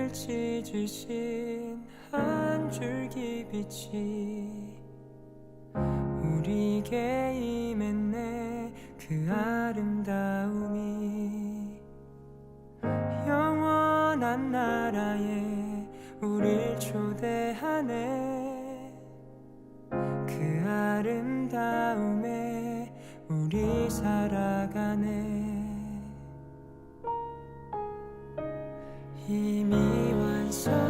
하늘을 찢으신 한 줄기 빛이 우리에게 임했네. 그 아름다움이 영원한 나라에 우릴 초대하네. 그 아름다움에 우리 살아가네. 이미 완성하고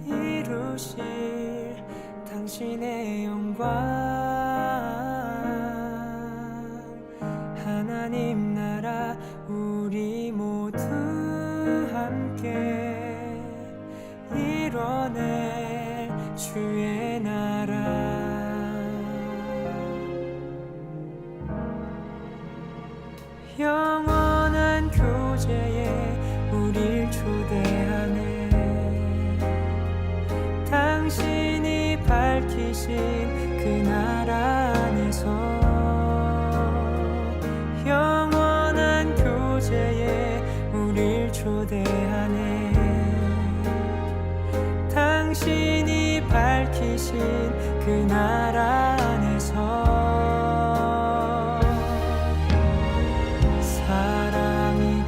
이루실 당신의 영광, 하나님 나라 우리 모두 함께 이뤄낼 주의 나라. 영원한 교제에 우릴 초대하네. 당신이 밝히신 그 나라 안에서 영원한 교제에 우릴 초대하네. 당신이 밝히신 그 나라 안에서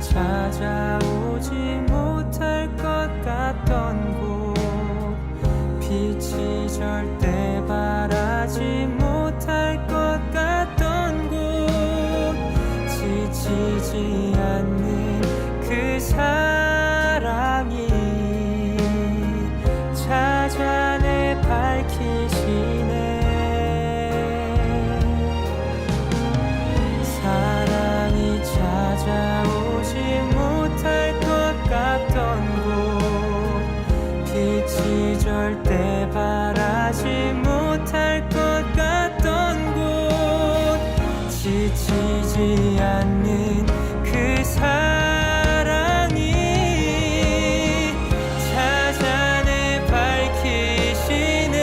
찾아오지 못할 것 같던 곳, 빛이 절대 바라지 못할 것 같던 곳, 지치지 않는 그 사랑이 찾아내 밝히시네. 사랑이 찾아오지 못할 것 같던 곳, 빛이 절대 바라지 못할 것 같던 곳, 지치지 않는 그 사랑이 찾아내 밝히시네.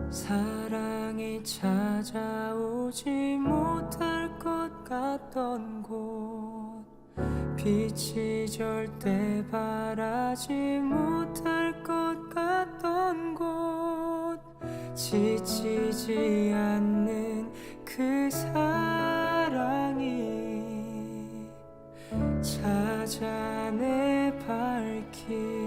사랑이 찾아오지 못할 것 같던 곳, 빛이 절대 바라지 못할 것 같던 곳, 지치지 않는 그 사랑이 찾아내 밝히시네.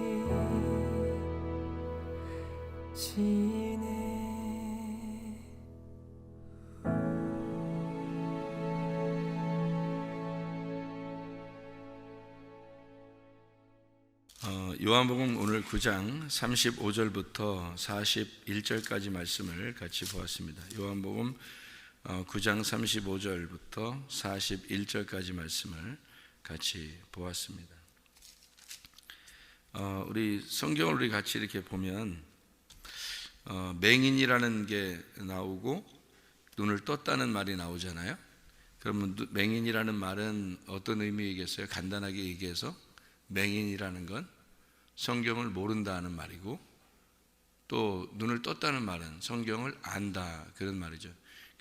요한복음 오늘 9장 35절부터 41절까지 말씀을 같이 보았습니다. 요한복음 9장 35절부터 41절까지 말씀을 같이 보았습니다. 우리 성경을 우리 같이 이렇게 보면 맹인이라는 게 나오고 눈을 떴다는 말이 나오잖아요. 그러면 맹인이라는 말은 어떤 의미이겠어요? 간단하게 얘기해서 맹인이라는 건 성경을 모른다는 말이고, 또 눈을 떴다는 말은 성경을 안다, 그런 말이죠.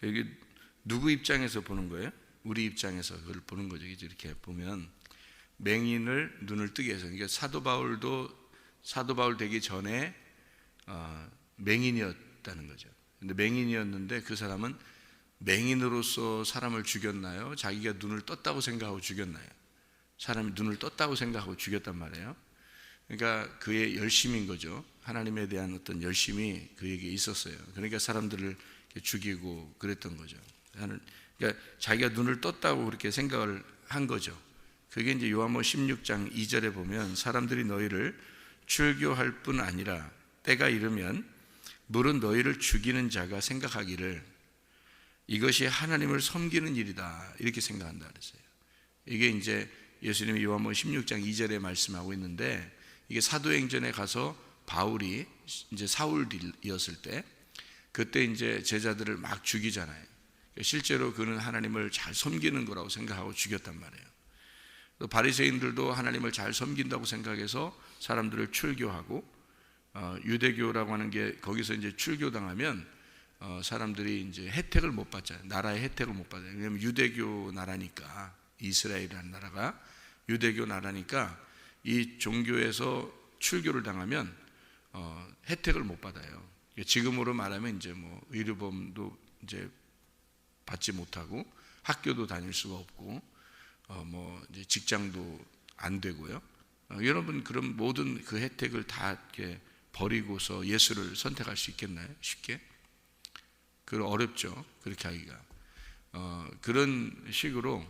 이게 누구 입장에서 보는 거예요? 우리 입장에서 그걸 보는 거죠. 이렇게 보면 맹인을 눈을 뜨게 해서, 그러니까 사도 바울 되기 전에 맹인이었다는 거죠. 근데 맹인이었는데 그 사람은 맹인으로서 사람을 죽였나요? 자기가 눈을 떴다고 생각하고 죽였나요? 사람이 눈을 떴다고 생각하고 죽였단 말이에요. 그러니까 그의 열심인 거죠. 하나님에 대한 어떤 열심이 그에게 있었어요. 그러니까 사람들을 죽이고 그랬던 거죠. 그러니까 자기가 눈을 떴다고 그렇게 생각을 한 거죠. 그게 이제 요한복음 16장 2절에 보면 사람들이 너희를 출교할 뿐 아니라 때가 이르면 물은 너희를 죽이는 자가 생각하기를 이것이 하나님을 섬기는 일이다 이렇게 생각한다 그랬어요. 이게 이제 예수님이 요한복음 16장 2절에 말씀하고 있는데 이게 사도행전에 가서 바울이 이제 사울이었을 때 그때 이제 제자들을 막 죽이잖아요. 실제로 그는 하나님을 잘 섬기는 거라고 생각하고 죽였단 말이에요. 또 바리새인들도 하나님을 잘 섬긴다고 생각해서 사람들을 출교하고 유대교라고 하는 게 거기서 이제 출교당하면 사람들이 이제 혜택을 못 받잖아요. 나라의 혜택을 못 받아요. 왜냐하면 유대교 나라니까 이스라엘이라는 나라가 유대교 나라니까 이 종교에서 출교를 당하면 혜택을 못 받아요. 지금으로 말하면 이제 뭐 의료보험도 이제 받지 못하고 학교도 다닐 수가 없고 뭐 이제 직장도 안 되고요. 여러분 그럼 모든 그 혜택을 다 이렇게 버리고서 예수를 선택할 수 있겠나요? 쉽게? 그 어렵죠. 그렇게 하기가. 그런 식으로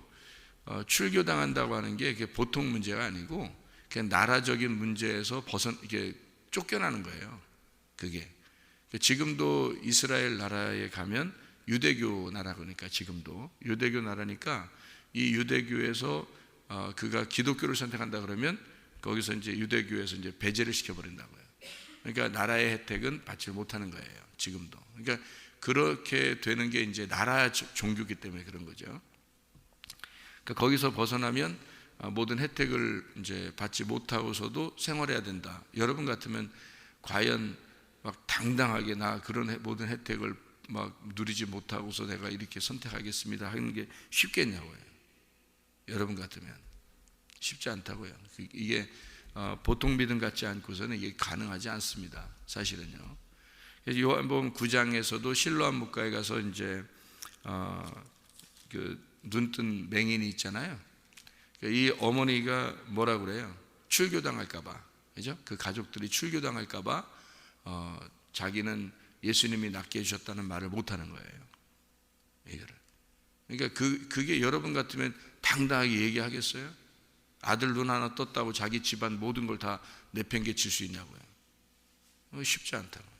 출교당한다고 하는 게 보통 문제가 아니고 그냥 나라적인 문제에서 이게 쫓겨나는 거예요. 그게 지금도 이스라엘 나라에 가면 유대교 나라 그러니까 지금도 유대교 나라니까 이 유대교에서 그가 기독교를 선택한다 그러면 거기서 이제 유대교에서 이제 배제를 시켜버린다고요. 그러니까 나라의 혜택은 받지 못하는 거예요. 지금도. 그러니까 그렇게 되는 게 이제 나라 종교기 때문에 그런 거죠. 그러니까 거기서 벗어나면 모든 혜택을 이제 받지 못하고서도 생활해야 된다. 여러분 같으면 과연 막 당당하게 나 그런 모든 혜택을 막 누리지 못하고서 내가 이렇게 선택하겠습니다 하는 게 쉽겠냐고요. 여러분 같으면 쉽지 않다고요. 이게 보통 믿음 같지 않고서는 이게 가능하지 않습니다. 사실은요. 그래서 요한복음 9장에서도 실로암 묵가에 가서 이제 그 눈뜬 맹인이 있잖아요. 이 어머니가 뭐라 그래요? 출교당할까봐, 그죠? 그 가족들이 출교당할까봐 자기는 예수님이 낫게 해주셨다는 말을 못하는 거예요. 이거를. 그러니까 그게 여러분 같으면 당당하게 얘기하겠어요? 아들 눈 하나 떴다고 자기 집안 모든 걸 다 내팽개칠 수 있냐고요? 쉽지 않다고요.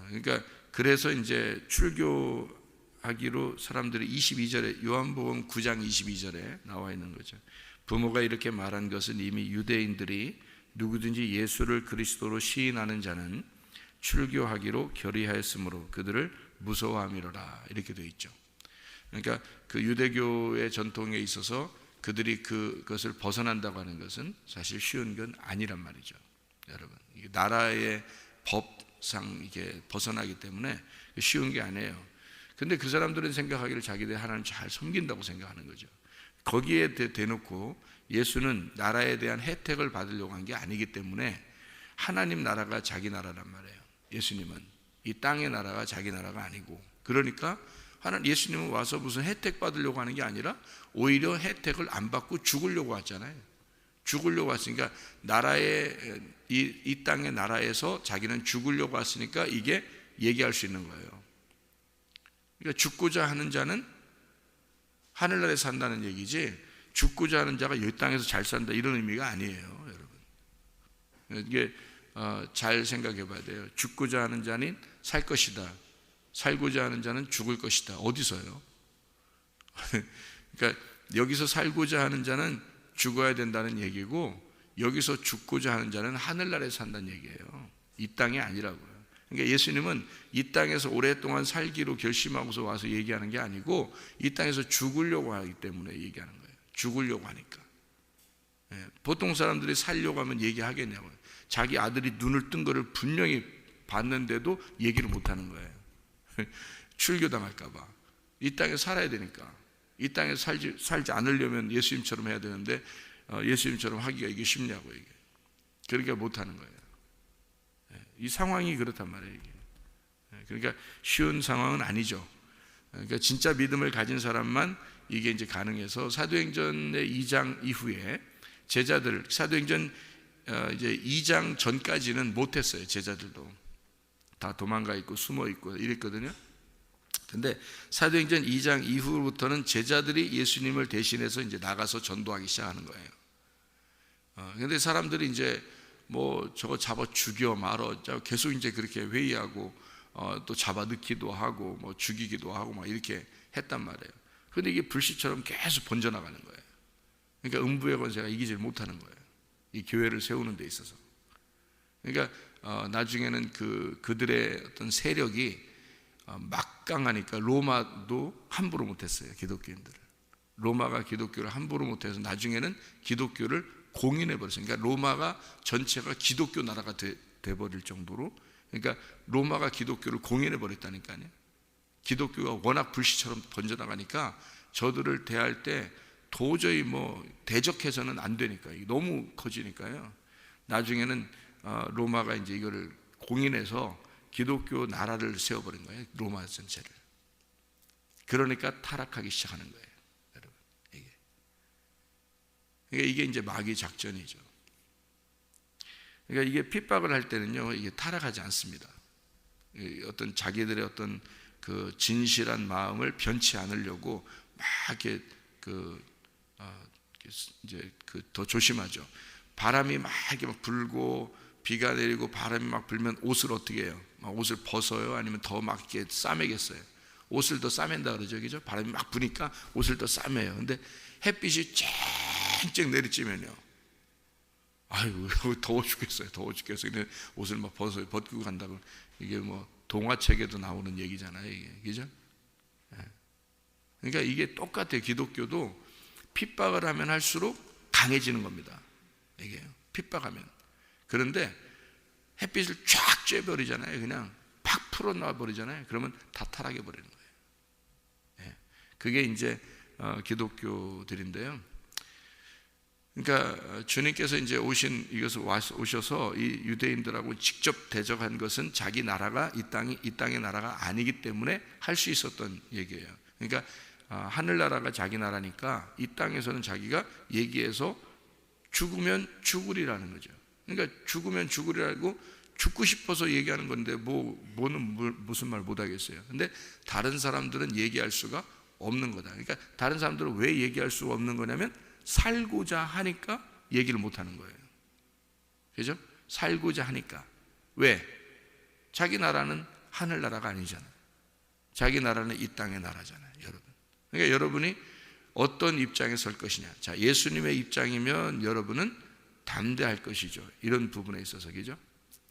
그러니까 그래서 이제 출교하기로 사람들이 22절에 요한복음 9장 22절에 나와 있는 거죠. 부모가 이렇게 말한 것은 이미 유대인들이 누구든지 예수를 그리스도로 시인하는 자는 출교하기로 결의하였으므로 그들을 무서워함이로라 이렇게 되어 있죠. 그러니까 그 유대교의 전통에 있어서 그들이 그것을 벗어난다고 하는 것은 사실 쉬운 건 아니란 말이죠. 여러분, 나라의 법상 이게 벗어나기 때문에 쉬운 게 아니에요. 근데 그 사람들은 생각하기를 자기들 하나님 잘 섬긴다고 생각하는 거죠. 거기에 대놓고 예수는 나라에 대한 혜택을 받으려고 한 게 아니기 때문에 하나님 나라가 자기 나라란 말이에요. 예수님은 이 땅의 나라가 자기 나라가 아니고, 그러니까 예수님은 와서 무슨 혜택 받으려고 하는 게 아니라 오히려 혜택을 안 받고 죽으려고 왔잖아요. 죽으려고 왔으니까 나라의 이 땅의 나라에서 자기는 죽으려고 왔으니까 이게 얘기할 수 있는 거예요. 그러니까 죽고자 하는 자는 하늘나라에 산다는 얘기지, 죽고자 하는 자가 이 땅에서 잘 산다 이런 의미가 아니에요, 여러분. 이게 잘 생각해 봐야 돼요. 죽고자 하는 자는 살 것이다, 살고자 하는 자는 죽을 것이다. 어디서요? 그러니까 여기서 살고자 하는 자는 죽어야 된다는 얘기고, 여기서 죽고자 하는 자는 하늘나라에 산다는 얘기예요. 이 땅이 아니라고요. 그러니까 예수님은 이 땅에서 오랫동안 살기로 결심하고서 와서 얘기하는 게 아니고 이 땅에서 죽으려고 하기 때문에 얘기하는 거예요. 죽으려고 하니까. 보통 사람들이 살려고 하면 얘기하겠냐고요. 자기 아들이 눈을 뜬 거를 분명히 봤는데도 얘기를 못하는 거예요. 출교당할까 봐. 이 땅에 살아야 되니까. 이 땅에 살지 않으려면 예수님처럼 해야 되는데 예수님처럼 하기가 이게 쉽냐고, 이게. 그러니까 못하는 거예요. 이 상황이 그렇단 말이에요, 이게. 그러니까 쉬운 상황은 아니죠. 그러니까 진짜 믿음을 가진 사람만 이게 이제 가능해서 사도행전의 2장 이후에 제자들 사도행전 이제 2장 전까지는 못했어요. 제자들도 다 도망가 있고 숨어 있고 이랬거든요. 근데 사도행전 2장 이후부터는 제자들이 예수님을 대신해서 이제 나가서 전도하기 시작하는 거예요. 근데 사람들이 이제 뭐 저거 잡아 죽여 말어 계속 이제 그렇게 회의하고 또 잡아 넣기도 하고 뭐 죽이기도 하고 막 이렇게 했단 말이에요. 근데 이게 불씨처럼 계속 번져나가는 거예요. 그러니까 음부의 권세가 이기질 못하는 거예요. 이 교회를 세우는 데 있어서. 그러니까 나중에는 그들의 어떤 세력이 막강하니까 로마도 함부로 못했어요. 기독교인들을. 로마가 기독교를 함부로 못해서 나중에는 기독교를 공인해버렸어요. 그러니까 로마가 전체가 기독교 나라가 돼버릴 정도로, 그러니까 로마가 기독교를 공인해버렸다니까요. 기독교가 워낙 불씨처럼 번져나가니까 저들을 대할 때 도저히 뭐 대적해서는 안 되니까 너무 커지니까요. 나중에는 로마가 이제 이거를 공인해서 기독교 나라를 세워버린 거예요. 로마 전체를. 그러니까 타락하기 시작하는 거예요, 여러분. 그러니까 이게 이제 마귀 작전이죠. 그러니까 이게 핍박을 할 때는요, 이게 타락하지 않습니다. 어떤 자기들의 어떤 그 진실한 마음을 변치 않으려고 막 이렇게 이제 더 조심하죠. 바람이 막 이렇게 막 불고 비가 내리고 바람이 막 불면 옷을 어떻게 해요? 막 옷을 벗어요? 아니면 더 막 이렇게 싸매겠어요? 옷을 더 싸맨다 그러죠, 그죠? 바람이 막 부니까 옷을 더 싸매요. 근데 햇빛이 쨍쨍 내리쬐면요, 아이고 더워 죽겠어요. 더워 죽겠어요. 근데 옷을 막 벗고 간다고. 이게 뭐 동화책에도 나오는 얘기잖아요, 이게, 그죠? 그러니까 이게 똑같아요. 기독교도 핍박을 하면 할수록 강해지는 겁니다. 이게 핍박하면. 그런데 햇빛을 쫙 쬐버리잖아요. 그냥 팍 풀어놔 버리잖아요. 그러면 다 타락해 버리는 거예요. 그게 이제 기독교들인데요. 그러니까 주님께서 이제 오셔서 이 유대인들하고 직접 대적한 것은 자기 나라가 이 땅의 나라가 아니기 때문에 할 수 있었던 얘기예요. 그러니까 하늘나라가 자기 나라니까 이 땅에서는 자기가 얘기해서 죽으면 죽으리라는 거죠. 그러니까 죽으면 죽으리라고 죽고 싶어서 얘기하는 건데 무슨 말 못하겠어요. 근데 다른 사람들은 얘기할 수가 없는 거다. 그러니까 다른 사람들은 왜 얘기할 수가 없는 거냐면 살고자 하니까 얘기를 못하는 거예요. 그죠? 살고자 하니까. 왜? 자기 나라는 하늘나라가 아니잖아요. 자기 나라는 이 땅의 나라잖아요, 여러분. 그러니까 여러분이 어떤 입장에 설 것이냐. 자, 예수님의 입장이면 여러분은 담대할 것이죠. 이런 부분에 있어서, 그죠?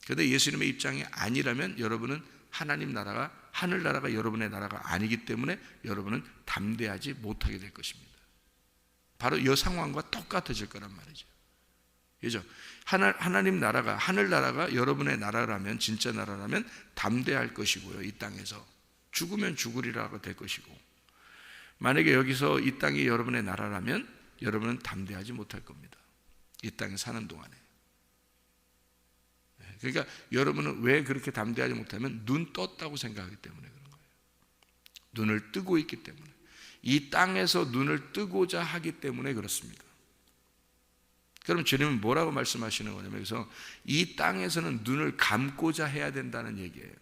그런데 예수님의 입장이 아니라면 여러분은 하나님 나라가, 하늘나라가 여러분의 나라가 아니기 때문에 여러분은 담대하지 못하게 될 것입니다. 바로 이 상황과 똑같아질 거란 말이죠. 그죠? 하나님 나라가, 하늘나라가 여러분의 나라라면, 진짜 나라라면 담대할 것이고요. 이 땅에서 죽으면 죽으리라고 될 것이고, 만약에 여기서 이 땅이 여러분의 나라라면 여러분은 담대하지 못할 겁니다. 이 땅에 사는 동안에. 그러니까 여러분은 왜 그렇게 담대하지 못하면 눈 떴다고 생각하기 때문에 그런 거예요. 눈을 뜨고 있기 때문에. 이 땅에서 눈을 뜨고자 하기 때문에 그렇습니다. 그럼 주님은 뭐라고 말씀하시는 거냐면, 그래서 이 땅에서는 눈을 감고자 해야 된다는 얘기예요.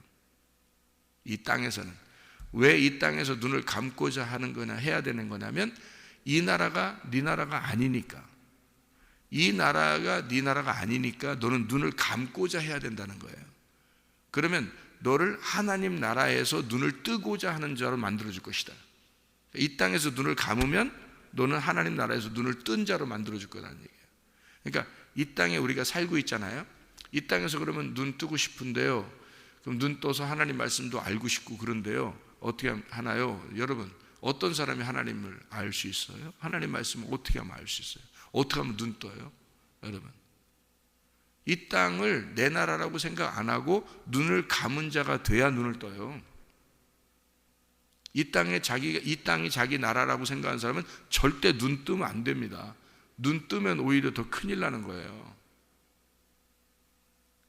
이 땅에서는. 왜 이 땅에서 눈을 감고자 하는 거냐, 해야 되는 거냐면, 이 나라가 네 나라가 아니니까. 이 나라가 네 나라가 아니니까 너는 눈을 감고자 해야 된다는 거예요. 그러면 너를 하나님 나라에서 눈을 뜨고자 하는 자로 만들어줄 것이다. 이 땅에서 눈을 감으면 너는 하나님 나라에서 눈을 뜬 자로 만들어줄 거라는 얘기예요. 그러니까 이 땅에 우리가 살고 있잖아요. 이 땅에서 그러면 눈 뜨고 싶은데요, 그럼 눈 떠서 하나님 말씀도 알고 싶고 그런데요, 어떻게 하나요? 여러분, 어떤 사람이 하나님을 알 수 있어요? 하나님 말씀을 어떻게 하면 알 수 있어요? 어떻게 하면 눈 떠요? 여러분, 이 땅을 내 나라라고 생각 안 하고 눈을 감은 자가 돼야 눈을 떠요. 이 땅이 자기 나라라고 생각하는 사람은 절대 눈 뜨면 안 됩니다. 눈 뜨면 오히려 더 큰일 나는 거예요.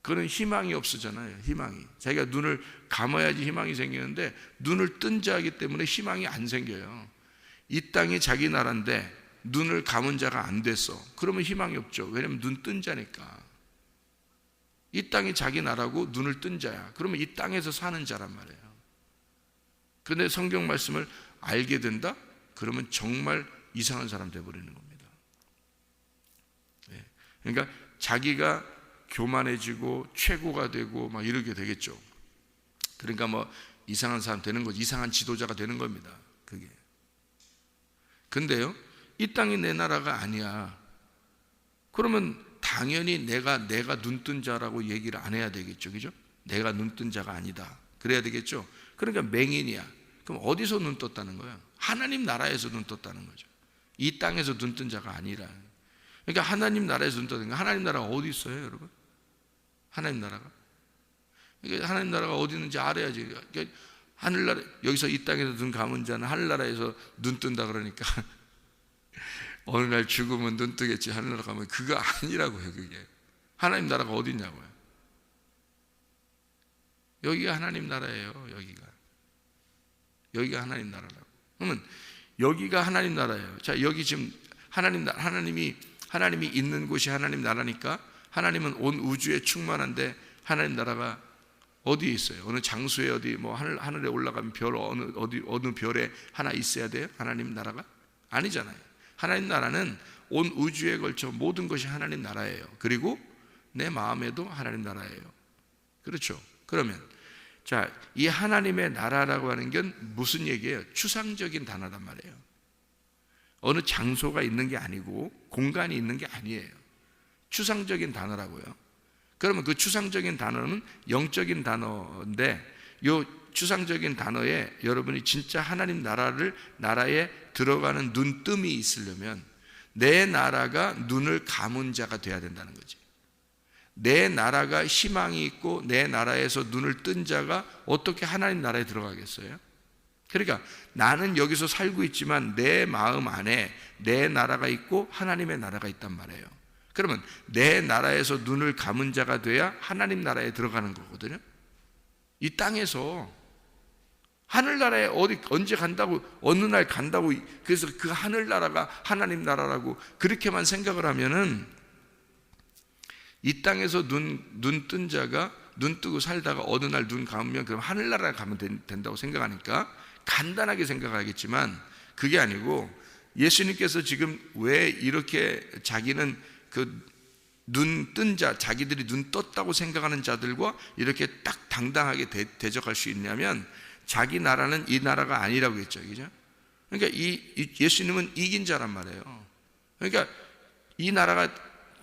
그는 희망이 없어잖아요. 희망이. 자기가 눈을 감아야지 희망이 생기는데 눈을 뜬 자이기 때문에 희망이 안 생겨요. 이 땅이 자기 나라인데 눈을 감은 자가 안 됐어. 그러면 희망이 없죠. 왜냐하면 눈 뜬 자니까. 이 땅이 자기 나라고 눈을 뜬 자야. 그러면 이 땅에서 사는 자란 말이에요. 그런데 성경 말씀을 알게 된다? 그러면 정말 이상한 사람 되어버리는 겁니다. 그러니까 자기가 교만해지고 최고가 되고 막 이렇게 되겠죠. 그러니까 뭐 이상한 사람 되는 거지. 이상한 지도자가 되는 겁니다. 그게. 근데요, 이 땅이 내 나라가 아니야. 그러면 당연히 내가 눈뜬 자라고 얘기를 안 해야 되겠죠. 그죠? 내가 눈뜬 자가 아니다. 그래야 되겠죠. 그러니까 맹인이야. 그럼 어디서 눈 떴다는 거야? 하나님 나라에서 눈 떴다는 거죠. 이 땅에서 눈뜬 자가 아니라. 그러니까 하나님 나라에서 눈 떴다는 거야. 하나님 나라가 어디 있어요, 여러분? 하나님 나라가. 그러니까 하나님 나라가 어디 있는지 알아야지. 그러니까 하늘나라, 여기서 이 땅에서 눈 감은 자는 하늘나라에서 눈 뜬다 그러니까 어느 날 죽으면 눈 뜨겠지. 하늘나라 가면 그거 아니라고요. 그게 하나님 나라가 어디 있냐고요. 여기가 하나님 나라예요. 여기가 하나님 나라라고. 그러면 여기가 하나님 나라예요. 자, 여기 지금 하나님이 있는 곳이 하나님 나라니까 하나님은 온 우주에 충만한데 하나님 나라가 어디에 있어요? 어느 장소에 어디 뭐 하늘에 올라가면 별 어느 별에 하나 있어야 돼요? 하나님 나라가? 아니잖아요. 하나님 나라는 온 우주에 걸쳐 모든 것이 하나님 나라예요. 그리고 내 마음에도 하나님 나라예요. 그렇죠? 그러면 자, 이 하나님의 나라라고 하는 건 무슨 얘기예요? 추상적인 단어란 말이에요. 어느 장소가 있는 게 아니고 공간이 있는 게 아니에요. 추상적인 단어라고요. 그러면 그 추상적인 단어는 영적인 단어인데 이 추상적인 단어에 여러분이 진짜 하나님 나라에 들어가는 눈뜸이 있으려면 내 나라가 눈을 감은 자가 돼야 된다는 거지. 내 나라가 희망이 있고 내 나라에서 눈을 뜬 자가 어떻게 하나님 나라에 들어가겠어요? 그러니까 나는 여기서 살고 있지만 내 마음 안에 내 나라가 있고 하나님의 나라가 있단 말이에요. 그러면 내 나라에서 눈을 감은 자가 돼야 하나님 나라에 들어가는 거거든요. 이 땅에서 하늘나라에 언제 간다고, 어느 날 간다고, 그래서 그 하늘나라가 하나님 나라라고 그렇게만 생각을 하면은 이 땅에서 눈 뜬 자가 눈 뜨고 살다가 어느 날 눈 감으면 그럼 하늘나라에 가면 된다고 생각하니까 간단하게 생각하겠지만 그게 아니고 예수님께서 지금 왜 이렇게 자기는 그 눈 뜬 자, 자기들이 눈 떴다고 생각하는 자들과 이렇게 딱 당당하게 대적할 수 있냐면 자기 나라는 이 나라가 아니라고 했죠. 그죠? 그러니까 예수님은 이긴 자란 말이에요. 그러니까 이 나라가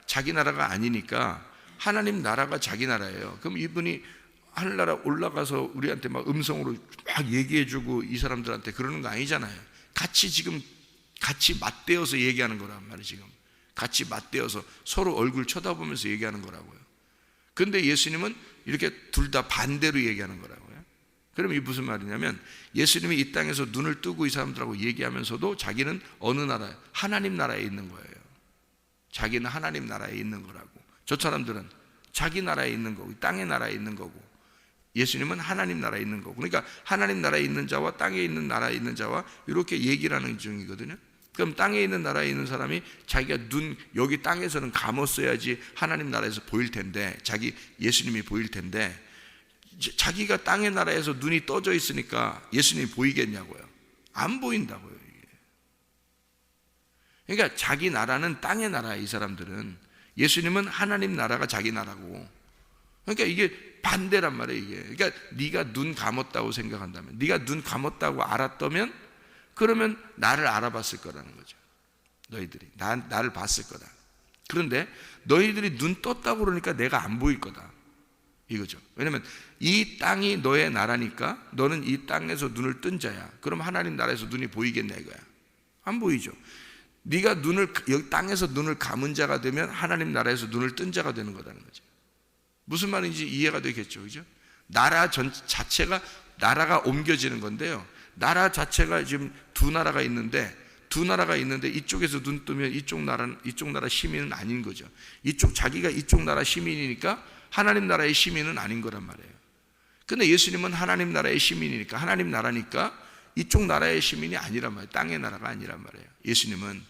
자기 나라가 아니니까 하나님 나라가 자기 나라예요. 그럼 이분이 하늘나라 올라가서 우리한테 막 음성으로 막 얘기해주고 이 사람들한테 그러는 거 아니잖아요. 같이 맞대어서 얘기하는 거란 말이에요. 지금 같이 맞대어서 서로 얼굴 쳐다보면서 얘기하는 거라고요. 그런데 예수님은 이렇게 둘 다 반대로 얘기하는 거라고요. 그럼 이게 무슨 말이냐면 예수님이 이 땅에서 눈을 뜨고 이 사람들하고 얘기하면서도 자기는 어느 나라에, 하나님 나라에 있는 거예요. 자기는 하나님 나라에 있는 거라고. 저 사람들은 자기 나라에 있는 거고 땅의 나라에 있는 거고 예수님은 하나님 나라에 있는 거고. 그러니까 하나님 나라에 있는 자와 땅에 있는 나라에 있는 자와 이렇게 얘기를 하는 중이거든요. 그럼 땅에 있는 나라에 있는 사람이 자기가 여기 땅에서는 감았어야지 하나님 나라에서 보일 텐데, 예수님이 보일 텐데 자기가 땅의 나라에서 눈이 떠져 있으니까 예수님이 보이겠냐고요. 안 보인다고요. 이게. 그러니까 자기 나라는 땅의 나라야. 이 사람들은. 예수님은 하나님 나라가 자기 나라고. 그러니까 이게 반대란 말이에요. 이게. 그러니까 네가 눈 감았다고 생각한다면, 네가 눈 감았다고 알았다면 그러면 나를 알아봤을 거라는 거죠. 너희들이 나를 봤을 거다. 그런데 너희들이 눈 떴다고 그러니까 내가 안 보일 거다 이거죠. 왜냐하면 이 땅이 너의 나라니까 너는 이 땅에서 눈을 뜬 자야. 그럼 하나님 나라에서 눈이 보이겠냐 이거야. 안 보이죠. 네가 여기 땅에서 눈을 감은 자가 되면 하나님 나라에서 눈을 뜬 자가 되는 거라는 거죠. 무슨 말인지 이해가 되겠죠. 그죠? 나라 자체가 나라가 옮겨지는 건데요. 나라 자체가 지금 두 나라가 있는데 이쪽에서 눈 뜨면 이쪽 나라 시민은 아닌 거죠. 자기가 이쪽 나라 시민이니까 하나님 나라의 시민은 아닌 거란 말이에요. 근데 예수님은 하나님 나라의 시민이니까, 하나님 나라니까 이쪽 나라의 시민이 아니란 말이에요. 땅의 나라가 아니란 말이에요. 예수님은.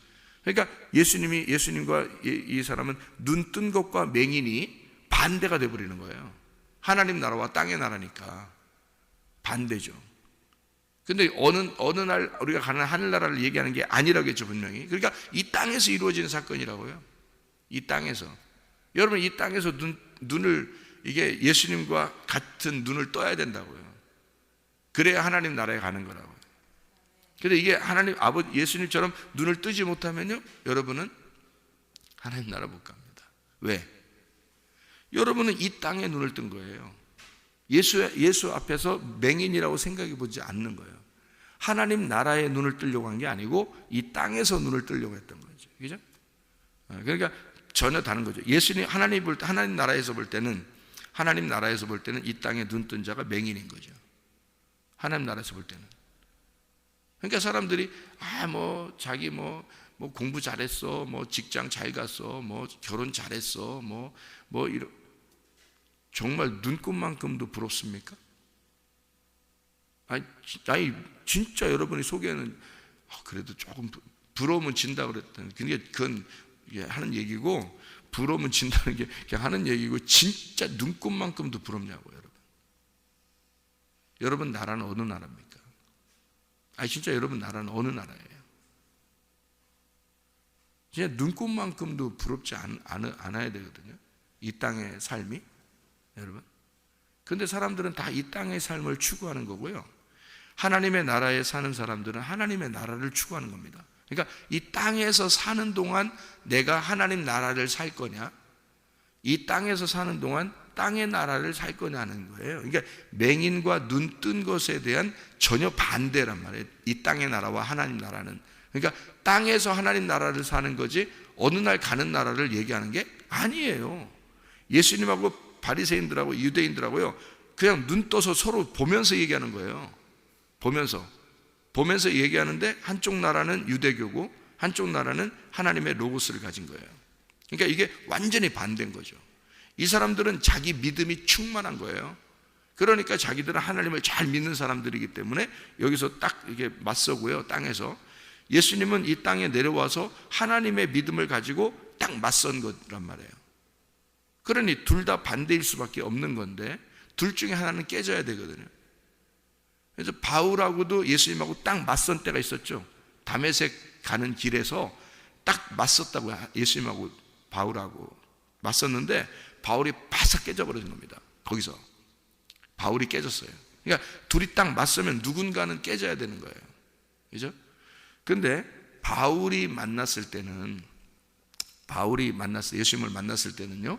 그러니까 예수님과 이 사람은 눈 뜬 것과 맹인이 반대가 돼버리는 거예요. 하나님 나라와 땅의 나라니까 반대죠. 근데 어느 날 우리가 가는 하늘나라를 얘기하는 게 아니라겠죠, 분명히. 그러니까 이 땅에서 이루어지는 사건이라고요. 이 땅에서. 여러분, 이 땅에서 눈을, 이게 예수님과 같은 눈을 떠야 된다고요. 그래야 하나님 나라에 가는 거라고요. 근데 이게 하나님 아버지 예수님처럼 눈을 뜨지 못하면요, 여러분은 하나님 나라 못 갑니다. 왜? 여러분은 이 땅에 눈을 뜬 거예요. 예수 앞에서 맹인이라고 생각해 보지 않는 거예요. 하나님 나라에 눈을 뜨려고 한 게 아니고 이 땅에서 눈을 뜨려고 했던 거죠. 그죠? 그러니까 전혀 다른 거죠. 예수님, 하나님 나라에서 볼 때는 이 땅에 눈 뜬 자가 맹인인 거죠. 하나님 나라에서 볼 때는. 그러니까 사람들이 자기 공부 잘했어, 직장 잘 갔어, 결혼 잘했어, 이런, 정말 눈꽃만큼도 부럽습니까? 아니 진짜 여러분이 속에는 그래도 조금 부러우면 진다 그랬더니 그건 하는 얘기고, 부러우면 진다는 게 그냥 하는 얘기고, 진짜 눈꽃만큼도 부럽냐고. 여러분 나라는 어느 나라입니까? 진짜 여러분 나라는 어느 나라예요? 진짜 눈꽃만큼도 부럽지 않아야 되거든요, 이 땅의 삶이. 여러분, 근데 사람들은 다 이 땅의 삶을 추구하는 거고요, 하나님의 나라에 사는 사람들은 하나님의 나라를 추구하는 겁니다. 그러니까 이 땅에서 사는 동안 내가 하나님 나라를 살 거냐, 이 땅에서 사는 동안 땅의 나라를 살 거냐 하는 거예요. 그러니까 맹인과 눈 뜬 것에 대한 전혀 반대란 말이에요, 이 땅의 나라와 하나님 나라는. 그러니까 땅에서 하나님 나라를 사는 거지 어느 날 가는 나라를 얘기하는 게 아니에요. 예수님하고 바리새인들하고 유대인들하고요, 그냥 눈 떠서 서로 보면서 얘기하는 거예요. 보면서 얘기하는데, 한쪽 나라는 유대교고 한쪽 나라는 하나님의 로고스를 가진 거예요. 그러니까 이게 완전히 반대인 거죠. 이 사람들은 자기 믿음이 충만한 거예요. 그러니까 자기들은 하나님을 잘 믿는 사람들이기 때문에 여기서 딱 이게 맞서고요, 땅에서. 예수님은 이 땅에 내려와서 하나님의 믿음을 가지고 딱 맞선 거란 말이에요. 그러니 둘 다 반대일 수밖에 없는 건데, 둘 중에 하나는 깨져야 되거든요. 그래서 바울하고도 예수님하고 딱 맞선 때가 있었죠. 다메섹 가는 길에서 딱 맞섰다고, 예수님하고 바울하고 맞섰는데 바울이 바싹 깨져버린 겁니다. 거기서 바울이 깨졌어요. 그러니까 둘이 딱 맞서면 누군가는 깨져야 되는 거예요. 그죠? 근데 바울이 만났을 때는, 예수님을 만났을 때는요,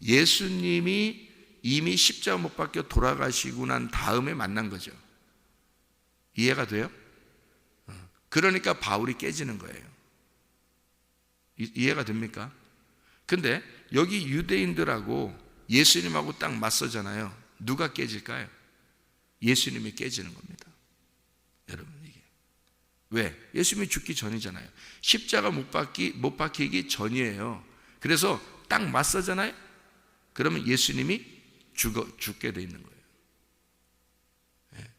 예수님이 이미 십자가 못 박혀 돌아가시고 난 다음에 만난 거죠. 이해가 돼요? 그러니까 바울이 깨지는 거예요. 이해가 됩니까? 근데 여기 유대인들하고 예수님하고 딱 맞서잖아요. 누가 깨질까요? 예수님이 깨지는 겁니다. 여러분, 이게 왜? 예수님이 죽기 전이잖아요. 십자가 못 박히기 전이에요. 그래서 딱 맞서잖아요. 그러면 예수님이 죽게 돼 있는 거예요.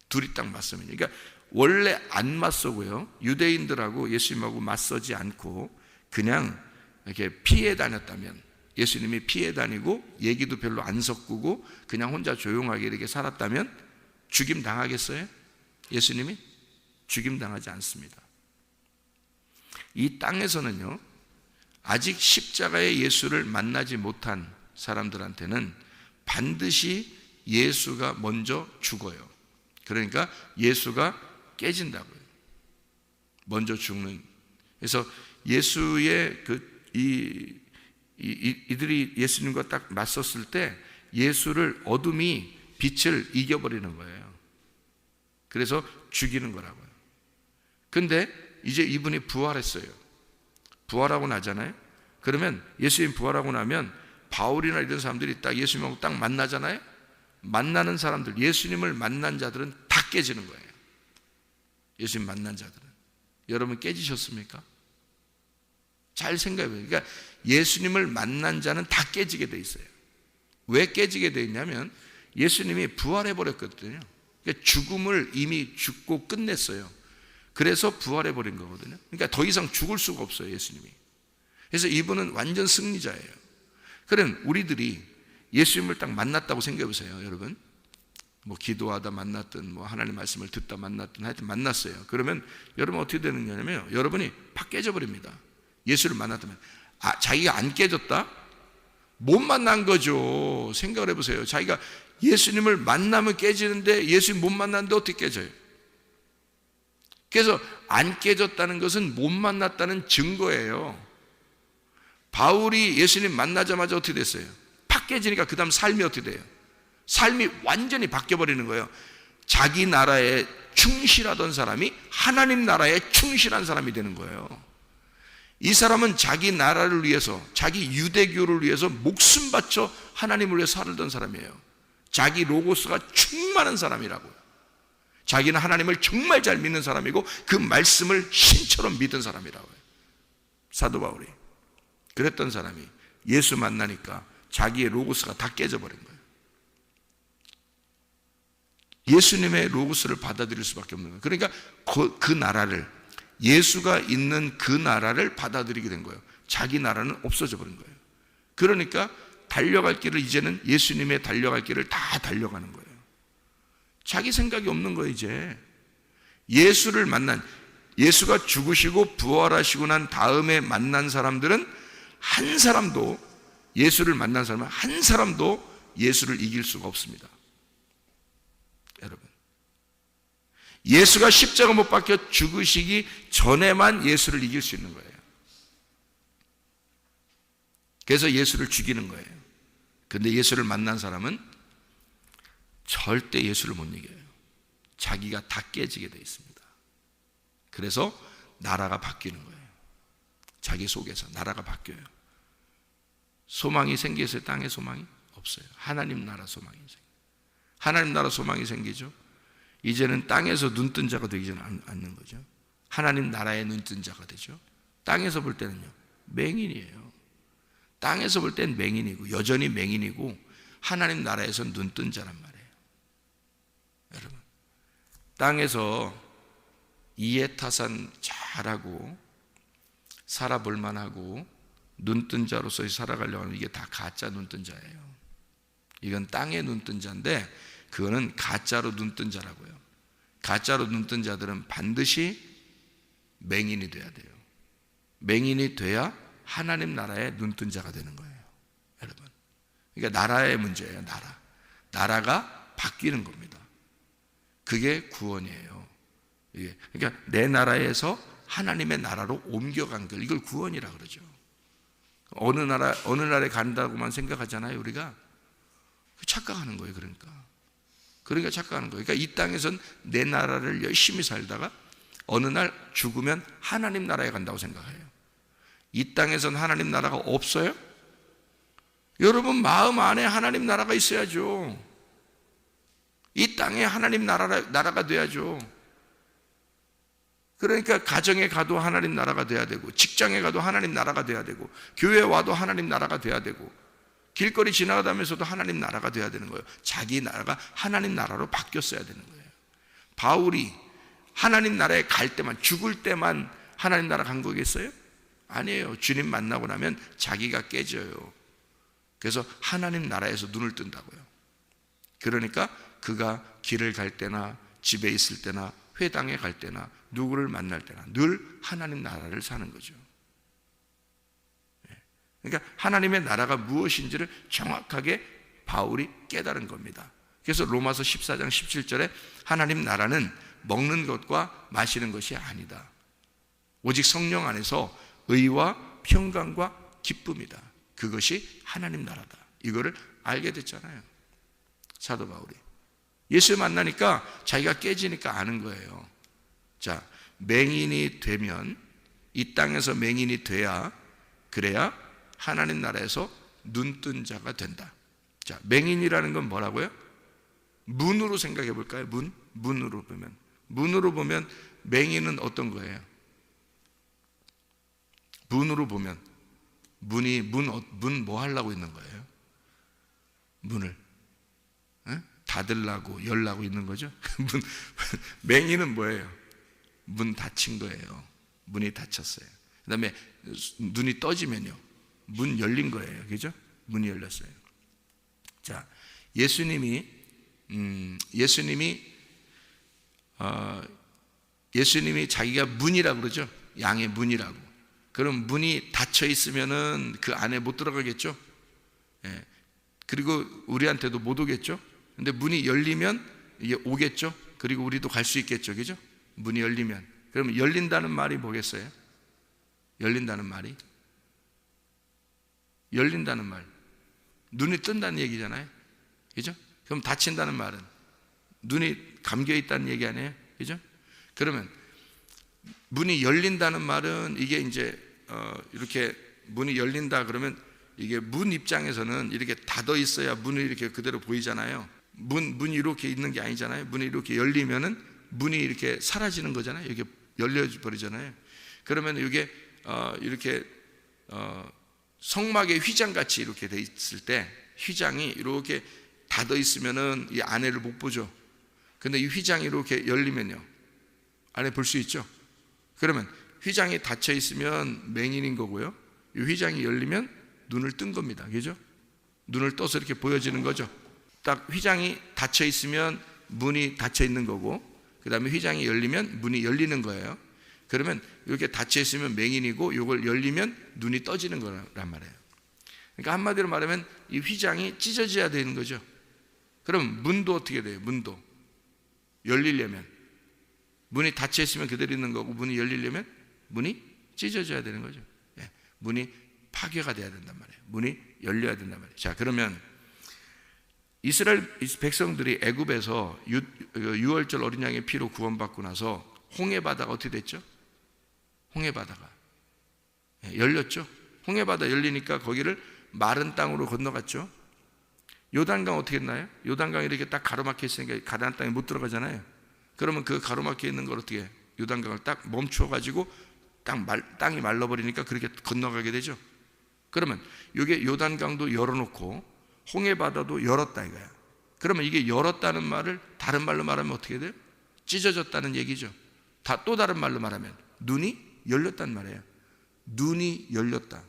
둘이 딱 맞서면. 그러니까 원래 안 맞서고요, 유대인들하고 예수님하고 맞서지 않고 그냥 이렇게 피해 다녔다면, 예수님이 피해 다니고 얘기도 별로 안 섞고 그냥 혼자 조용하게 이렇게 살았다면 죽임 당하겠어요? 예수님이? 죽임 당하지 않습니다. 이 땅에서는요, 아직 십자가의 예수를 만나지 못한 사람들한테는 반드시 예수가 먼저 죽어요. 그러니까 예수가 깨진다고요. 먼저 죽는. 그래서 예수의 이들이 예수님과 딱 맞섰을 때 예수를, 어둠이 빛을 이겨버리는 거예요. 그래서 죽이는 거라고요. 근데 이제 이분이 부활했어요. 부활하고 나잖아요. 그러면 예수님 부활하고 나면 바울이나 이런 사람들이 딱 예수님하고 딱 만나잖아요. 만나는 사람들, 예수님을 만난 자들은 다 깨지는 거예요. 예수님 만난 자들은. 여러분 깨지셨습니까? 잘 생각해 보세요. 그러니까 예수님을 만난 자는 다 깨지게 돼 있어요. 왜 깨지게 되어 있냐면 예수님이 부활해 버렸거든요. 그러니까 죽음을 이미 죽고 끝냈어요. 그래서 부활해 버린 거거든요. 그러니까 더 이상 죽을 수가 없어요, 예수님이. 그래서 이분은 완전 승리자예요. 그럼 우리들이 예수님을 딱 만났다고 생각해 보세요, 여러분. 뭐 기도하다 만났든 뭐 하나님 말씀을 듣다 만났든 하여튼 만났어요. 그러면 여러분 어떻게 되는 거냐면 여러분이 팍 깨져버립니다. 예수를 만났다면 자기가 안 깨졌다? 못 만난 거죠. 생각을 해보세요. 자기가 예수님을 만나면 깨지는데 예수님 못 만났는데 어떻게 깨져요? 그래서 안 깨졌다는 것은 못 만났다는 증거예요. 바울이 예수님 만나자마자 어떻게 됐어요? 팍 깨지니까 그 다음 삶이 어떻게 돼요? 삶이 완전히 바뀌어버리는 거예요. 자기 나라에 충실하던 사람이 하나님 나라에 충실한 사람이 되는 거예요. 이 사람은 자기 나라를 위해서, 자기 유대교를 위해서 목숨 바쳐 하나님을 위해서 살던 사람이에요. 자기 로고스가 충만한 사람이라고요. 자기는 하나님을 정말 잘 믿는 사람이고 그 말씀을 신처럼 믿은 사람이라고요. 사도 바울이 그랬던 사람이 예수 만나니까 자기의 로고스가 다 깨져버린 거예요. 예수님의 로고스를 받아들일 수밖에 없는 거예요. 그러니까 그 나라를, 예수가 있는 그 나라를 받아들이게 된 거예요. 자기 나라는 없어져 버린 거예요. 그러니까 달려갈 길을 이제는 예수님의 달려갈 길을 다 달려가는 거예요. 자기 생각이 없는 거예요. 이제 예수를 만난, 예수가 죽으시고 부활하시고 난 다음에 만난 사람들은 한 사람도, 예수를 만난 사람은 한 사람도 예수를 이길 수가 없습니다. 여러분, 예수가 십자가 못 박혀 죽으시기 전에만 예수를 이길 수 있는 거예요. 그래서 예수를 죽이는 거예요. 근데 예수를 만난 사람은 절대 예수를 못 이겨요. 자기가 다 깨지게 되어 있습니다. 그래서 나라가 바뀌는 거예요. 자기 속에서 나라가 바뀌어요. 소망이 생겼어요? 땅에 소망이? 없어요. 하나님 나라 소망이 생겨요. 하나님 나라 소망이 생기죠. 이제는 땅에서 눈뜬 자가 되지 않는 거죠. 하나님 나라의 눈뜬 자가 되죠. 땅에서 볼 때는요, 맹인이에요. 땅에서 볼 땐 맹인이고 여전히 맹인이고 하나님 나라에서 눈뜬 자란 말이에요. 여러분, 땅에서 이해타산 잘하고 살아볼 만하고 눈뜬 자로서 살아가려고 하면 이게 다 가짜 눈뜬 자예요. 이건 땅에 눈뜬 자인데 그거는 가짜로 눈뜬 자라고요. 가짜로 눈뜬 자들은 반드시 맹인이 돼야 돼요. 맹인이 돼야 하나님 나라에 눈뜬 자가 되는 거예요. 여러분, 그러니까 나라의 문제예요. 나라가 바뀌는 겁니다. 그게 구원이에요. 그러니까 내 나라에서 하나님의 나라로 옮겨간 걸, 이걸 구원이라 그러죠. 어느 나라에 간다고만 생각하잖아요. 우리가 착각하는 거예요. 그러니까 착각하는 거예요. 그러니까 이 땅에선 내 나라를 열심히 살다가 어느 날 죽으면 하나님 나라에 간다고 생각해요. 이 땅에선 하나님 나라가 없어요? 여러분 마음 안에 하나님 나라가 있어야죠. 이 땅에 하나님 나라가 돼야죠. 그러니까 가정에 가도 하나님 나라가 돼야 되고, 직장에 가도 하나님 나라가 돼야 되고, 교회에 와도 하나님 나라가 돼야 되고, 길거리 지나가다면서도 하나님 나라가 돼야 되는 거예요. 자기 나라가 하나님 나라로 바뀌었어야 되는 거예요. 바울이 하나님 나라에 갈 때만, 죽을 때만 하나님 나라 간 거겠어요? 아니에요. 주님 만나고 나면 자기가 깨져요. 그래서 하나님 나라에서 눈을 뜬다고요. 그러니까 그가 길을 갈 때나 집에 있을 때나 회당에 갈 때나 누구를 만날 때나 늘 하나님 나라를 사는 거죠. 그러니까 하나님의 나라가 무엇인지를 정확하게 바울이 깨달은 겁니다. 그래서 로마서 14장 17절에 하나님 나라는 먹는 것과 마시는 것이 아니다. 오직 성령 안에서 의와 평강과 기쁨이다. 그것이 하나님 나라다. 이거를 알게 됐잖아요. 사도 바울이. 예수 만나니까 자기가 깨지니까 아는 거예요. 자, 맹인이 되면, 이 땅에서 맹인이 돼야, 그래야 하나님 나라에서 눈뜬 자가 된다. 자, 맹인이라는 건 뭐라고요? 문으로 생각해 볼까요? 문으로 보면 맹인은 어떤 거예요? 문으로 보면 문 뭐 하려고 있는 거예요? 문을 닫으려고 열라고 있는 거죠. 맹인은 뭐예요? 문 닫힌 거예요. 문이 닫혔어요. 그 다음에 눈이 떠지면요, 문 열린 거예요. 그죠? 문이 열렸어요. 자, 예수님이 자기가 문이라고 그러죠. 양의 문이라고. 그럼 문이 닫혀 있으면은 그 안에 못 들어가겠죠. 예. 그리고 우리한테도 못 오겠죠. 근데 문이 열리면 이게 오겠죠. 그리고 우리도 갈 수 있겠죠. 그죠? 문이 열리면. 그러면 열린다는 말이 뭐겠어요? 열린다는 말이? 열린다는 말. 눈이 뜬다는 얘기잖아요. 그죠? 그럼 닫힌다는 말은 눈이 감겨 있다는 얘기 아니에요? 그죠? 그러면 문이 열린다는 말은 이게 이제 이렇게 문이 열린다 그러면 이게 문 입장에서는 이렇게 닫아 있어야 문이 이렇게 그대로 보이잖아요. 문이 이렇게 있는 게 아니잖아요. 문이 이렇게 열리면은 문이 이렇게 사라지는 거잖아요. 이렇게 열려 버리잖아요. 그러면 이게 이렇게 성막의 휘장 같이 이렇게 돼 있을 때 휘장이 이렇게 닫아 있으면은 이 안에를 못 보죠. 근데 이 휘장이 이렇게 열리면요, 안에 볼 수 있죠. 그러면 휘장이 닫혀 있으면 맹인인 거고요. 이 휘장이 열리면 눈을 뜬 겁니다. 그죠? 눈을 떠서 이렇게 보여지는 거죠. 딱 휘장이 닫혀 있으면 문이 닫혀 있는 거고, 그 다음에 휘장이 열리면 문이 열리는 거예요. 그러면 이렇게 닫혀 있으면 맹인이고, 이걸 열리면 눈이 떠지는 거란 말이에요. 그러니까 한마디로 말하면 이 휘장이 찢어져야 되는 거죠. 그럼 문도 어떻게 돼요? 문도 열리려면 문이 닫혀 있으면 그대로 있는 거고, 문이 열리려면 문이 찢어져야 되는 거죠. 예, 문이 파괴가 돼야 된단 말이에요. 문이 열려야 된단 말이에요. 자, 그러면 이스라엘 백성들이 애굽에서 유월절 어린 양의 피로 구원받고 나서 홍해 바다가 어떻게 됐죠? 홍해 바다가 열렸죠. 홍해 바다 열리니까 거기를 마른 땅으로 건너갔죠. 요단강 어떻게 했나요? 요단강이 이렇게 딱 가로막혀 있으니까 가나안 땅에 못 들어가잖아요. 그러면 그 가로막혀 있는 걸 어떻게 해요? 요단강을 딱 멈춰가지고 땅이 말라버리니까 그렇게 건너가게 되죠. 그러면 이게 요단강도 열어놓고 홍해 바다도 열었다 이거야. 그러면 이게 열었다는 말을 다른 말로 말하면 어떻게 돼요? 찢어졌다는 얘기죠. 또 다른 말로 말하면 눈이 열렸단 말이에요. 눈이 열렸다.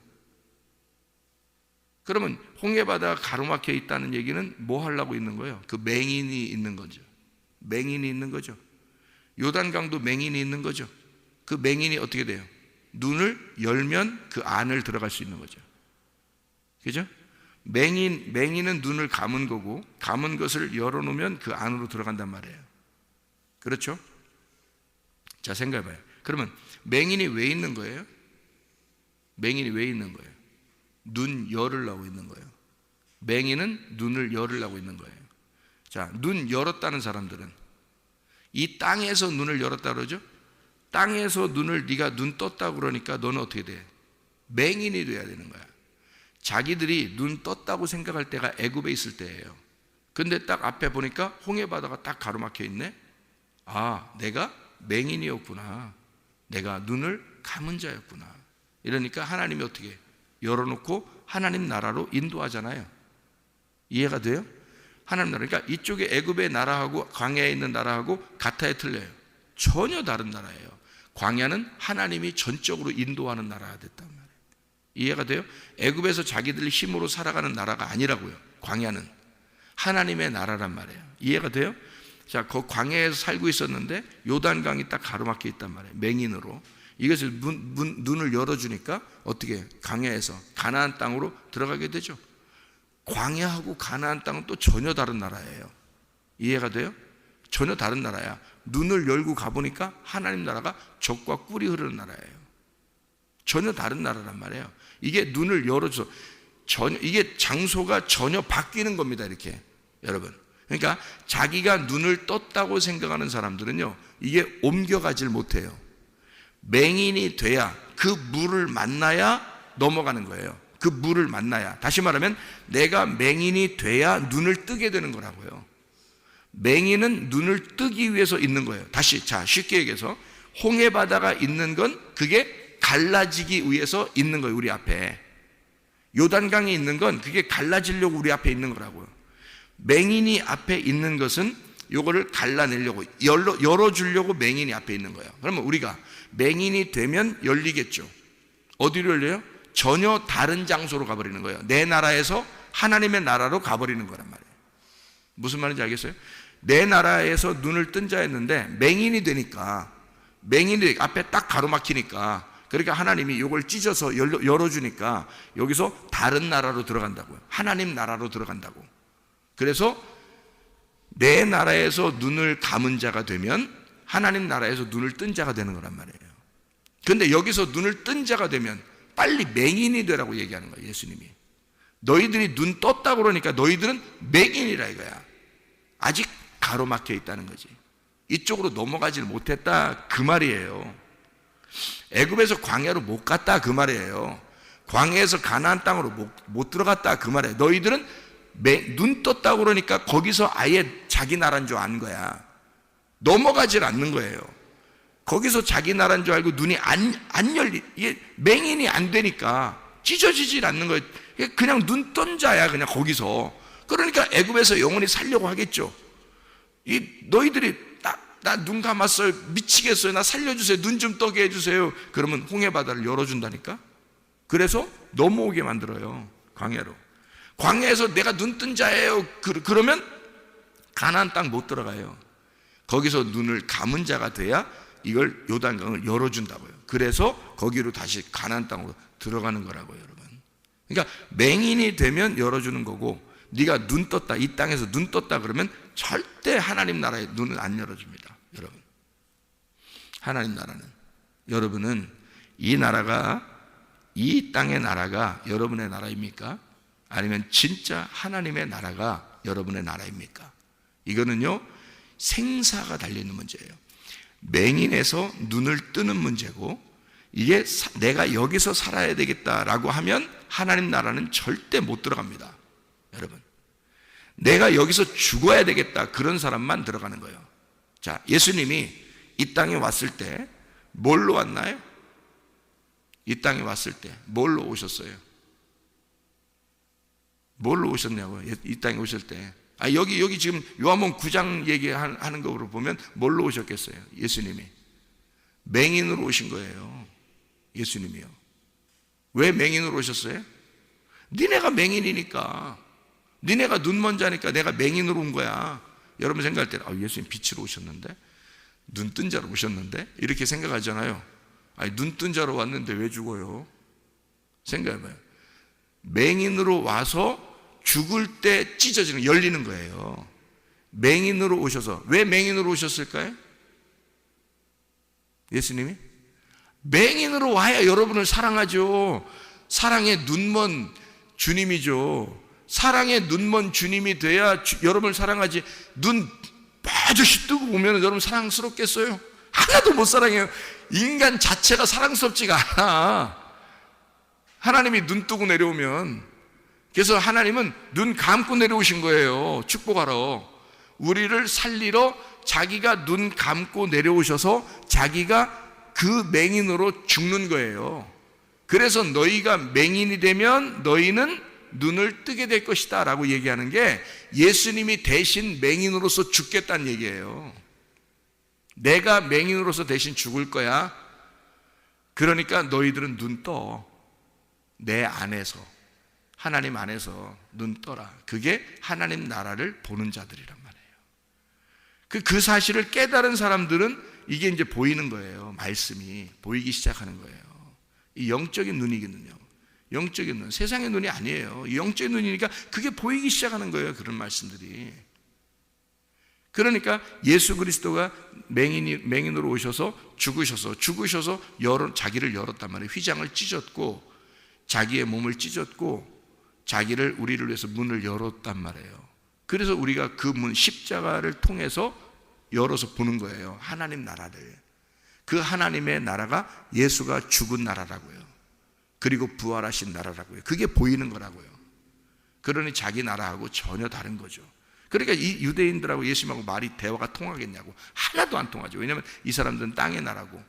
그러면 홍해 바다가 가로막혀 있다는 얘기는 뭐 하려고 있는 거예요? 그 맹인이 있는 거죠. 맹인이 있는 거죠. 요단강도 맹인이 있는 거죠. 그 맹인이 어떻게 돼요? 눈을 열면 그 안을 들어갈 수 있는 거죠. 그죠? 맹인은 눈을 감은 거고, 감은 것을 열어놓으면 그 안으로 들어간단 말이에요. 그렇죠? 자, 생각해봐요. 그러면 맹인이 왜 있는 거예요? 맹인이 왜 있는 거예요? 눈 열으려고 있는 거예요. 맹인은 눈을 열으려고 있는 거예요. 자, 눈 열었다는 사람들은 이 땅에서 눈을 열었다 그러죠? 땅에서 네가 눈 떴다고 그러니까 너는 어떻게 돼? 맹인이 돼야 되는 거야. 자기들이 눈 떴다고 생각할 때가 애굽에 있을 때예요. 근데 딱 앞에 보니까 홍해 바다가 딱 가로막혀 있네. 아, 내가 맹인이었구나. 내가 눈을 감은 자였구나. 이러니까 하나님이 어떻게 열어놓고 하나님 나라로 인도하잖아요. 이해가 돼요? 하나님 나라. 그러니까 이쪽에 애굽의 나라하고 광야에 있는 나라하고 같아야 틀려요. 전혀 다른 나라예요. 광야는 하나님이 전적으로 인도하는 나라가 됐단 말이에요. 이해가 돼요? 애굽에서 자기들 힘으로 살아가는 나라가 아니라고요. 광야는 하나님의 나라란 말이에요. 이해가 돼요? 자, 그 광야에서 살고 있었는데 요단강이 딱 가로막혀 있단 말이에요. 맹인으로. 이것을 눈을 열어주니까 어떻게 광야에서 가나안 땅으로 들어가게 되죠. 광야하고 가나안 땅은 또 전혀 다른 나라예요. 이해가 돼요? 전혀 다른 나라야. 눈을 열고 가보니까 하나님 나라가 젖과 꿀이 흐르는 나라예요. 전혀 다른 나라란 말이에요. 이게 눈을 열어줘. 이게 장소가 전혀 바뀌는 겁니다. 이렇게 여러분. 그러니까 자기가 눈을 떴다고 생각하는 사람들은요, 이게 옮겨가질 못해요. 맹인이 돼야, 그 물을 만나야 넘어가는 거예요. 그 물을 만나야. 다시 말하면 내가 맹인이 돼야 눈을 뜨게 되는 거라고요. 맹인은 눈을 뜨기 위해서 있는 거예요. 다시, 자, 쉽게 얘기해서 홍해 바다가 있는 건 그게 갈라지기 위해서 있는 거예요. 우리 앞에. 요단강이 있는 건 그게 갈라지려고 우리 앞에 있는 거라고요. 맹인이 앞에 있는 것은 요거를 갈라내려고 열어주려고 맹인이 앞에 있는 거예요. 그러면 우리가 맹인이 되면 열리겠죠. 어디로 열려요? 전혀 다른 장소로 가버리는 거예요. 내 나라에서 하나님의 나라로 가버리는 거란 말이에요. 무슨 말인지 알겠어요? 내 나라에서 눈을 뜬 자였는데 맹인이 되니까, 맹인이 앞에 딱 가로막히니까, 그러니까 하나님이 이걸 찢어서 열어주니까 여기서 다른 나라로 들어간다고요. 하나님 나라로 들어간다고. 그래서 내 나라에서 눈을 감은 자가 되면 하나님 나라에서 눈을 뜬 자가 되는 거란 말이에요. 그런데 여기서 눈을 뜬 자가 되면 빨리 맹인이 되라고 얘기하는 거예요. 예수님이. 너희들이 눈 떴다고 그러니까 너희들은 맹인이라 이거야. 아직 가로막혀 있다는 거지. 이쪽으로 넘어가질 못했다 그 말이에요. 애굽에서 광야로 못 갔다 그 말이에요. 광야에서 가나안 땅으로 못 들어갔다 그 말이에요. 너희들은 눈 떴다고 그러니까 거기서 아예 자기 나라인 줄 아는 거야. 넘어가질 않는 거예요. 거기서 자기 나라인 줄 알고 눈이 안 이게 맹인이 안 되니까 찢어지질 않는 거예요. 그냥 눈 뜬 자야 그냥 거기서. 그러니까 애굽에서 영원히 살려고 하겠죠. 너희들이 나 눈 감았어요. 미치겠어요. 나 살려주세요. 눈 좀 떠게 해주세요. 그러면 홍해 바다를 열어준다니까. 그래서 넘어오게 만들어요. 광야로. 광야에서 내가 눈 뜬 자예요. 그러면 가나안 땅 못 들어가요. 거기서 눈을 감은 자가 돼야 이걸 요단강을 열어준다고요. 그래서 거기로 다시 가나안 땅으로 들어가는 거라고요, 여러분. 그러니까 맹인이 되면 열어주는 거고, 네가 눈 떴다, 이 땅에서 눈 떴다 그러면 절대 하나님 나라에 눈을 안 열어줍니다, 여러분. 하나님 나라는, 여러분은 이 나라가, 이 땅의 나라가 여러분의 나라입니까? 아니면 진짜 하나님의 나라가 여러분의 나라입니까? 이거는요, 생사가 달려있는 문제예요. 맹인에서 눈을 뜨는 문제고, 이게 내가 여기서 살아야 되겠다라고 하면 하나님 나라는 절대 못 들어갑니다, 여러분. 내가 여기서 죽어야 되겠다, 그런 사람만 들어가는 거예요. 자, 예수님이 이 땅에 왔을 때 뭘로 왔나요? 이 땅에 왔을 때 뭘로 오셨어요? 뭘로 오셨냐고요? 이 땅에 오실 때. 여기 지금 요한복음 9장 얘기하는 거로 보면 뭘로 오셨겠어요? 예수님이 맹인으로 오신 거예요. 예수님이요. 왜 맹인으로 오셨어요? 니네가 맹인이니까, 니네가 눈먼 자니까 내가 맹인으로 온 거야. 여러분 생각할 때는 예수님 빛으로 오셨는데, 눈 뜬 자로 오셨는데, 이렇게 생각하잖아요. 눈 뜬 자로 왔는데 왜 죽어요? 생각해봐요. 맹인으로 와서 죽을 때 찢어지는, 열리는 거예요. 맹인으로 오셔서. 왜 맹인으로 오셨을까요? 예수님이 맹인으로 와야 여러분을 사랑하죠. 사랑의 눈먼 주님이죠. 사랑의 눈먼 주님이 돼야 여러분을 사랑하지. 눈 빠져시 뜨고 오면 여러분 사랑스럽겠어요? 하나도 못 사랑해요. 인간 자체가 사랑스럽지가 않아. 하나님이 눈 뜨고 내려오면. 그래서 하나님은 눈 감고 내려오신 거예요. 축복하러. 우리를 살리러 자기가 눈 감고 내려오셔서 자기가 그 맹인으로 죽는 거예요. 그래서 너희가 맹인이 되면 너희는 눈을 뜨게 될 것이다 라고 얘기하는 게, 예수님이 대신 맹인으로서 죽겠다는 얘기예요. 내가 맹인으로서 대신 죽을 거야. 그러니까 너희들은 눈 떠. 내 안에서, 하나님 안에서 눈 떠라. 그게 하나님 나라를 보는 자들이란 말이에요. 그 사실을 깨달은 사람들은 이게 이제 보이는 거예요. 말씀이 보이기 시작하는 거예요. 이 영적인 눈이거든요. 영적인 눈, 세상의 눈이 아니에요. 영적인 눈이니까 그게 보이기 시작하는 거예요. 그런 말씀들이. 그러니까 예수 그리스도가 맹인으로 오셔서 죽으셔서 자기를 열었단 말이에요. 휘장을 찢었고 자기의 몸을 찢었고 우리를 위해서 문을 열었단 말이에요. 그래서 우리가 그 문, 십자가를 통해서 열어서 보는 거예요. 하나님 나라를. 그 하나님의 나라가 예수가 죽은 나라라고요. 그리고 부활하신 나라라고요. 그게 보이는 거라고요. 그러니 자기 나라하고 전혀 다른 거죠. 그러니까 이 유대인들하고 예수님하고 대화가 통하겠냐고. 하나도 안 통하죠. 왜냐하면 이 사람들은 땅의 나라고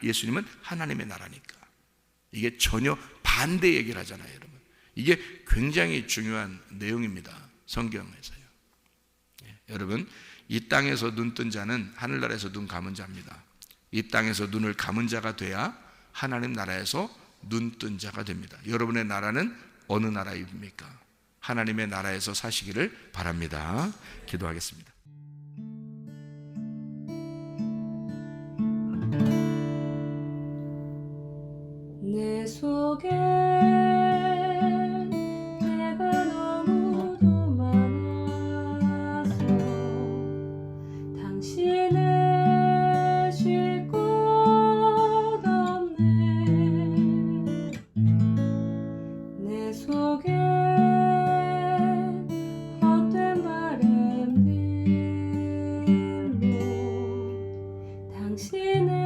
예수님은 하나님의 나라니까. 이게 전혀 반대 얘기를 하잖아요, 여러분. 이게 굉장히 중요한 내용입니다, 성경에서요. 여러분, 이 땅에서 눈 뜬 자는 하늘나라에서 눈 감은 자입니다. 이 땅에서 눈을 감은 자가 돼야 하나님 나라에서 눈 뜬 자가 됩니다. 여러분의 나라는 어느 나라입니까? 하나님의 나라에서 사시기를 바랍니다. 기도하겠습니다. 내 속에 내가 너무도 많아서 당신을 쉴 곳 없네. 내 속에 헛된 바램들로 당신의